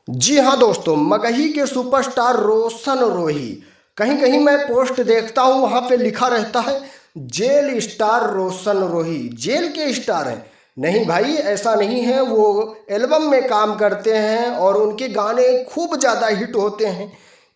जी हाँ दोस्तों, मगही के सुपरस्टार रोशन रोही, कहीं कहीं मैं पोस्ट देखता हूँ वहाँ पे लिखा रहता है जेल स्टार रोशन रोही। जेल के स्टार हैं? नहीं भाई, ऐसा नहीं है। वो एल्बम में काम करते हैं और उनके गाने खूब ज़्यादा हिट होते हैं,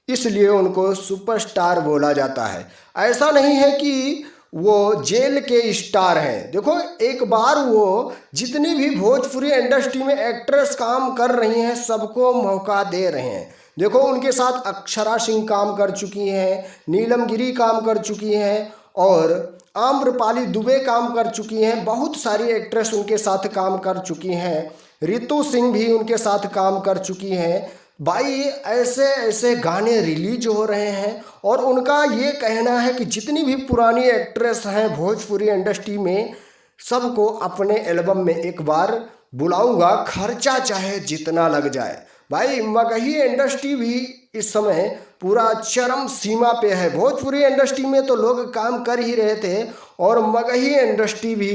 इसलिए उनको सुपरस्टार बोला जाता है। ऐसा नहीं है कि वो जेल के स्टार हैं। देखो, एक बार वो जितनी भी भोजपुरी इंडस्ट्री में एक्ट्रेस काम कर रही हैं सबको मौका दे रहे हैं। देखो, उनके साथ अक्षरा सिंह काम कर चुकी हैं, नीलम गिरी काम कर चुकी हैं और आम्रपाली दुबे काम कर चुकी हैं। बहुत सारी एक्ट्रेस उनके साथ काम कर चुकी हैं। रितु सिंह भी उनके साथ काम कर चुकी हैं। भाई, ऐसे ऐसे गाने रिलीज हो रहे हैं और उनका ये कहना है कि जितनी भी पुरानी एक्ट्रेस हैं भोजपुरी इंडस्ट्री में, सबको अपने एल्बम में एक बार बुलाऊंगा, खर्चा चाहे जितना लग जाए। भाई, मगही इंडस्ट्री भी इस समय पूरा चरम सीमा पे है। भोजपुरी इंडस्ट्री में तो लोग काम कर ही रहे थे और मगही इंडस्ट्री भी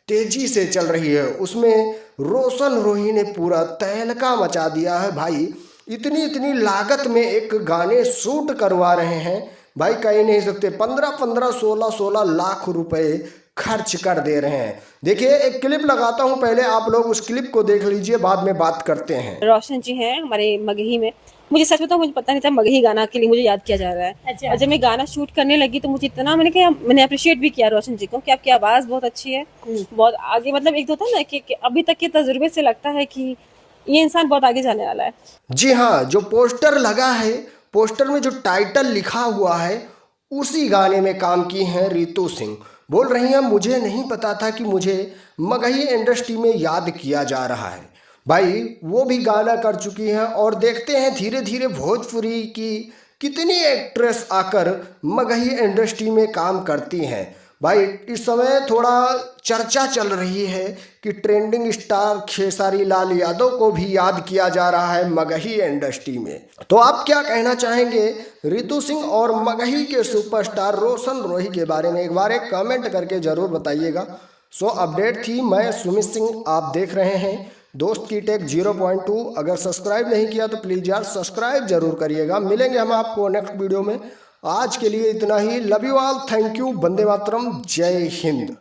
तेजी से चल रही है। उसमें रोशन रोही ने पूरा तहलका मचा दिया है। भाई, इतनी इतनी लागत में एक गाने शूट करवा रहे हैं। भाई, कह ही नहीं सकते, 15-15, 16-16 लाख रुपए खर्च कर दे रहे हैं। देखिए, एक क्लिप लगाता हूं, पहले आप लोग उस क्लिप को देख लीजिए, बाद में बात करते हैं। रोशन जी हैं हमारे मगही में। मुझे सच बताऊं, मुझे पता नहीं था मगही गाना के लिए मुझे याद किया जा रहा है। अच्छा। और जब मैं गाना शूट करने लगी तो मुझे इतना मैंने अप्रिशिएट भी किया रोशन जी को कि आपकी आवाज़ बहुत अच्छी है, बहुत आगे। मतलब एक तो होता है ना कि अभी तक के तजुर्बे से लगता है कि ये इंसान बहुत आगे जाने वाला है। जी हाँ, जो पोस्टर लगा है, पोस्टर में जो टाइटल लिखा हुआ है, उसी गाने में काम की हैं रितु सिंह। बोल रही हैं, मुझे नहीं पता था कि मुझे मगही इंडस्ट्री में याद किया जा रहा है। भाई, वो भी गाना कर चुकी हैं और देखते हैं धीरे धीरे भोजपुरी की कितनी एक्ट्रेस आकर मगही इंडस्ट्री में काम करती हैं। भाई, इस समय थोड़ा चर्चा चल रही है कि ट्रेंडिंग स्टार खेसारी लाल यादव को भी याद किया जा रहा है मगही इंडस्ट्री में। तो आप क्या कहना चाहेंगे रितु सिंह और मगही के सुपरस्टार रोशन रोही के बारे में? एक बार एक कमेंट करके जरूर बताइएगा। सो अपडेट थी, मैं सुमित सिंह, आप देख रहे हैं दोस्त की टेक 0.2। अगर सब्सक्राइब नहीं किया तो प्लीज़ यार सब्सक्राइब जरूर करिएगा। मिलेंगे हम आपको नेक्स्ट वीडियो में। आज के लिए इतना ही। Love you all, thank you, Vande Mataram, जय हिंद।